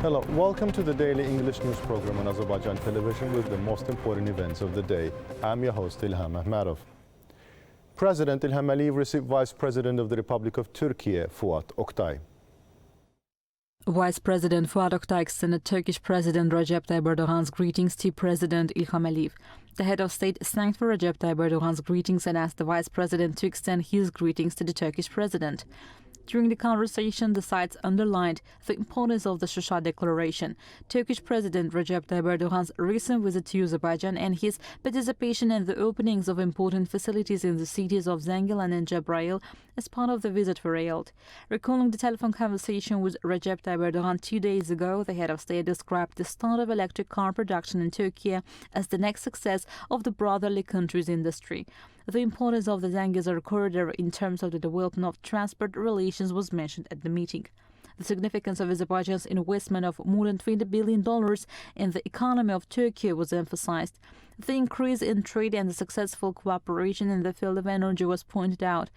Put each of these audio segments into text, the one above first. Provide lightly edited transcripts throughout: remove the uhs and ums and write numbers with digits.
Hello, welcome to the daily English news program on Azərbaycan Television with the most important events of the day. I'm your host, Ilham Məmmədov. President İlham received Vice President of the Republic of Turkey, Fuat Oktay. Vice President Fuat Oktay extended Turkish President Recep Tayyip Erdogan's greetings to President İlham Aliyev. The head of state thanked for Recep Tayyip Erdogan's greetings and asked the Vice President to extend his greetings to the Turkish President. During the conversation, the sides underlined the importance of the Shusha Declaration, Turkish President Recep Tayyip Erdogan's recent visit to Azerbaijan and his participation in the openings of important facilities in the cities of Zengilan and Cebrail as part of the visit were held. Recalling the telephone conversation with Recep Tayyip Erdogan 2 days ago, the head of state described the start of electric car production in Turkey as the next success of the brotherly country's industry. The importance of the Zengezur corridor in terms of the development of transport relations was mentioned at the meeting. The significance of Azerbaijan's investment of more than $20 billion in the economy of Turkey was emphasized. The increase in trade and the successful cooperation in the field of energy was pointed out.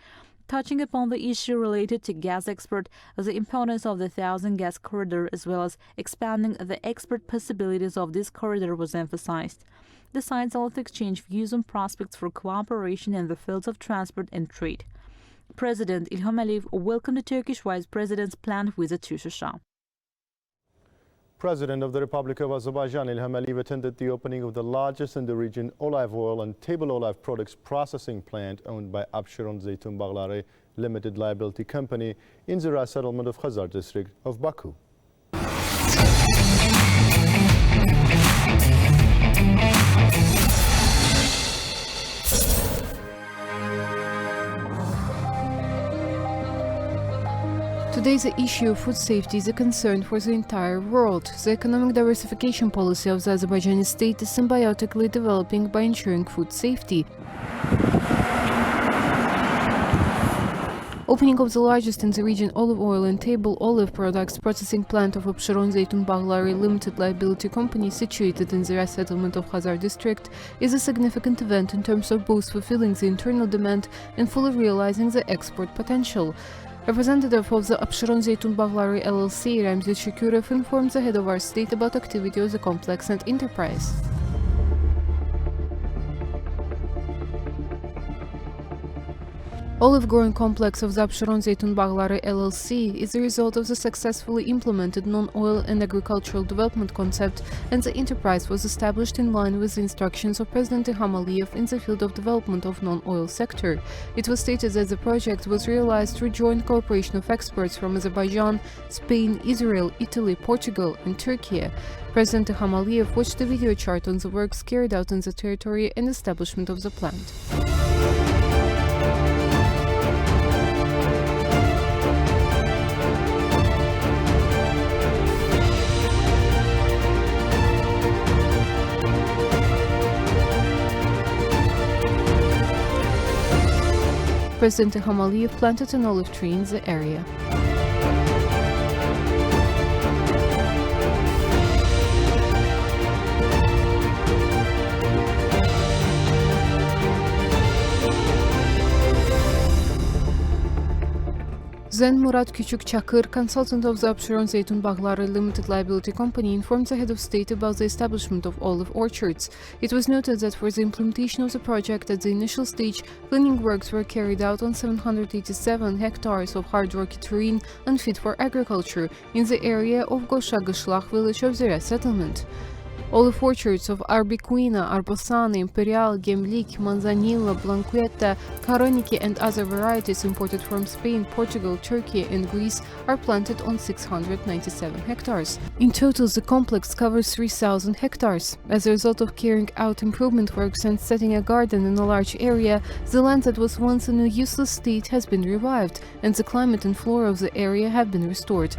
Touching upon the issue related to gas export, the importance of the Thousand Gas Corridor as well as expanding the export possibilities of this corridor was emphasized. The sides also exchanged views on prospects for cooperation in the fields of transport and trade. President İlham Aliyev welcomed the Turkish Vice President's planned visit to Shusha. President of the Republic of Azerbaijan, İlham Aliyev, attended the opening of the largest in the region olive oil and table olive products processing plant owned by Abşeron Zeytun Bağları Limited Liability Company in the settlement of Khazar district of Baku. Today's issue of food safety is a concern for the entire world. The economic diversification policy of the Azerbaijani state is symbiotically developing by ensuring food safety. Opening of the largest in the region olive oil and table olive products processing plant of Abşeron Zeytun Bağları Limited Liability Company situated in the resettlement of Khazar district is a significant event in terms of both fulfilling the internal demand and fully realizing the export potential. Representative of the Abşeron Zeytun Bağları LLC, Ramzi Şükürov, informed the head of our state about activity of the complex and enterprise. Olive growing complex of the Abşeron Zeytun Bağları LLC is the result of the successfully implemented non-oil and agricultural development concept, and the enterprise was established in line with the instructions of President İlham Aliyev in the field of development of non-oil sector. It was stated that the project was realized through joint cooperation of experts from Azerbaijan, Spain, Israel, Italy, Portugal, and Turkey. President İlham Aliyev watched the video chart on the works carried out in the territory and establishment of the plant. President İlham Aliyev planted an olive tree in the area. Then Murat Küçükçakır, consultant of the Abşeron Zeytun Bağları Limited Liability Company, informed the head of state about the establishment of olive orchards. It was noted that for the implementation of the project at the initial stage, cleaning works were carried out on 787 hectares of hard-rocky terrain unfit for agriculture in the area of Goşagışlak village of the settlement. Olive orchards of Arbequina, Arbosana, Imperial, Gemlik, Manzanilla, Blanqueta, Karoniki and other varieties imported from Spain, Portugal, Turkey and Greece are planted on 697 hectares. In total, the complex covers 3,000 hectares. As a result of carrying out improvement works and setting a garden in a large area, the land that was once in a useless state has been revived, and the climate and flora of the area have been restored.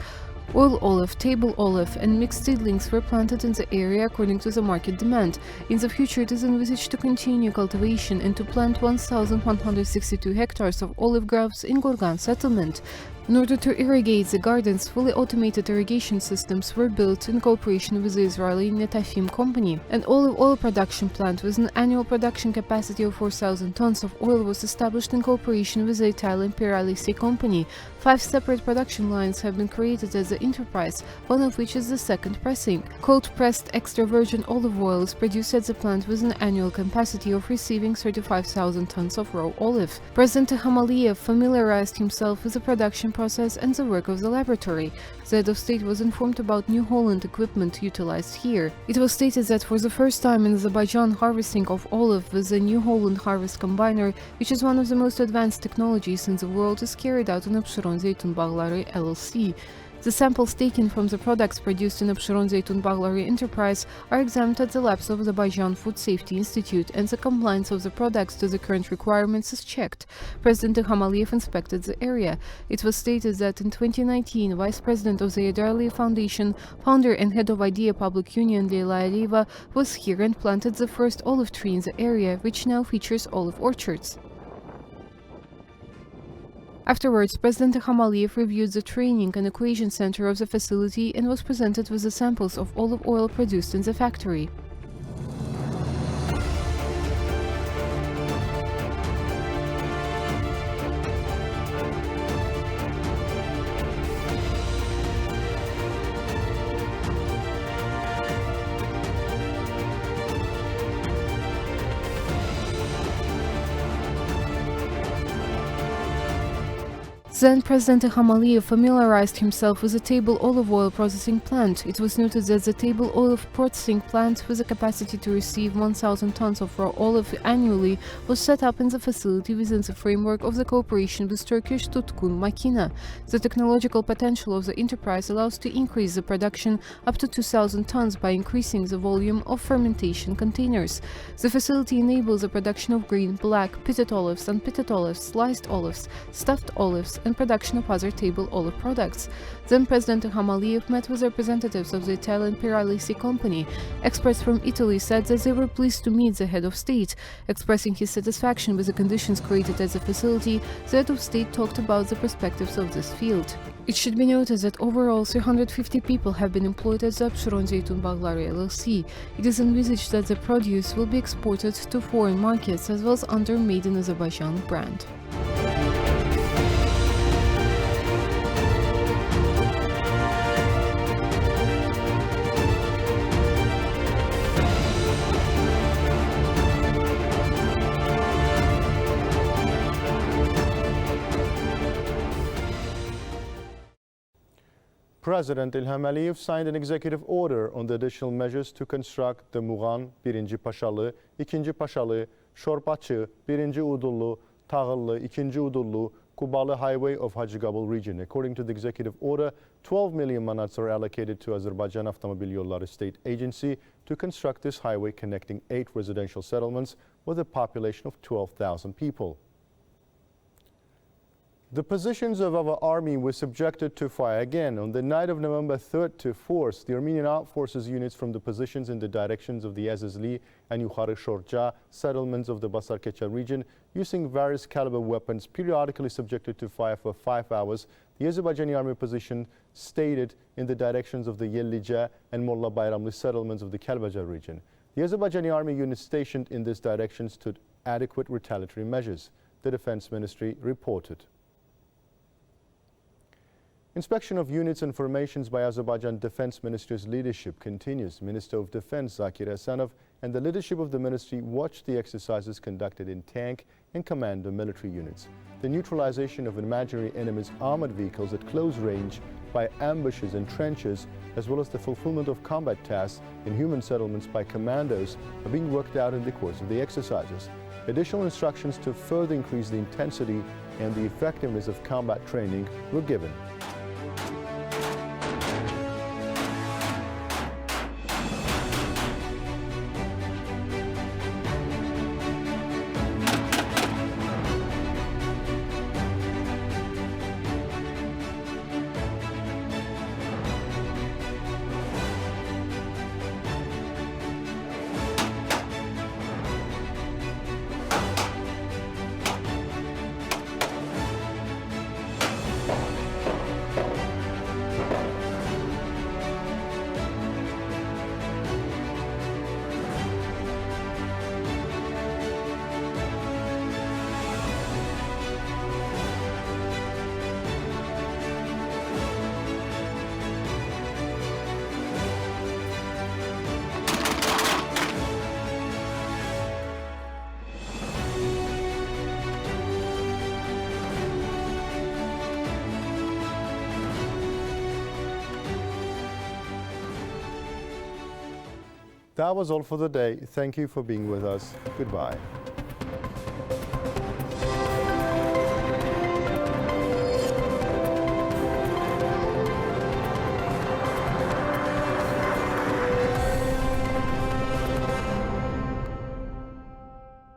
Oil olive, table olive and mixed seedlings were planted in the area according to the market demand. In the future, it is envisaged to continue cultivation and to plant 1,162 hectares of olive groves in Gorgan settlement. In order to irrigate the gardens, fully automated irrigation systems were built in cooperation with the Israeli Netafim company. An olive oil production plant with an annual production capacity of 4,000 tons of oil was established in cooperation with the Italian Imperial company. 5 separate production lines have been created at the the enterprise, one of which is the second pressing. Cold-pressed extra virgin olive oil is produced at the plant with an annual capacity of receiving 35,000 tons of raw olive. President Ilham Aliyev familiarized himself with the production process and the work of the laboratory. The head of state was informed about New Holland equipment utilized here. It was stated that for the first time in Azerbaijan, harvesting of olive with the New Holland harvest combiner, which is one of the most advanced technologies in the world, is carried out in Abşeron Zeytun Bağları LLC. The samples taken from the products produced in Abşeron Zeytun Bağları enterprise are examined at the labs of the Azerbaijan Food Safety Institute, and the compliance of the products to the current requirements is checked. President Ilham Aliyev inspected the area. It was stated that in 2019, Vice President of the Heydar Aliyev Foundation, founder and head of IDEA Public Union Leyla Aliyeva, was here and planted the first olive tree in the area, which now features olive orchards. Afterwards, President Ilham Aliyev reviewed the training and equation center of the facility and was presented with the samples of olive oil produced in the factory. Then President Ilham Aliyev familiarized himself with the table olive oil processing plant. It was noted that the table olive processing plant, with a capacity to receive 1,000 tons of raw olive annually, was set up in the facility within the framework of the cooperation with Turkish Tutkun Makina. The technological potential of the enterprise allows to increase the production up to 2,000 tons by increasing the volume of fermentation containers. The facility enables the production of green, black, pitted olives, unpitted olives, sliced olives, stuffed olives, and production of other table olive products. Then President Ilham Aliyev met with representatives of the Italian Piralisi company. Experts from Italy said that they were pleased to meet the head of state. Expressing his satisfaction with the conditions created at the facility, the head of state talked about the perspectives of this field. It should be noted that overall 350 people have been employed at the Abşeron Zeytun Bağları LLC. It is envisaged that the produce will be exported to foreign markets as well as under Made in Azerbaijan brand. President Ilham Aliyev signed an executive order on the additional measures to construct the Muğan 1. Paşalı, 2. Paşalı, Şorpaçı, 1. Udullu, Tağıllı, 2. Udullu, Qapalı Highway of Hacıqabul region. According to the executive order, 12 million manats are allocated to Azərbaycan Avtomobil Yolları State Agency to construct this highway connecting 8 residential settlements with a population of 12,000 people. The positions of our army were subjected to fire again. On the night of November 3rd to 4th, the Armenian Armed Forces units from the positions in the directions of the Azizli and Yuxarı Şorca settlements of the Basarkeça region, using various caliber weapons, periodically subjected to fire for 5 hours, the Azerbaijani army position stayed in the directions of the Yellice and Molla Bayramlı settlements of the Kəlbəcər region. The Azerbaijani army units stationed in this direction took adequate retaliatory measures, the Defense Ministry reported. Inspection of units and formations by Azerbaijan Defense Ministry's leadership continues. Minister of Defense Zakir Hasanov and the leadership of the ministry watched the exercises conducted in tank and commando military units. The neutralization of imaginary enemies' armored vehicles at close range by ambushes and trenches, as well as the fulfillment of combat tasks in human settlements by commandos, are being worked out in the course of the exercises. Additional instructions to further increase the intensity and the effectiveness of combat training were given. That was all for the day. Thank you for being with us. Goodbye.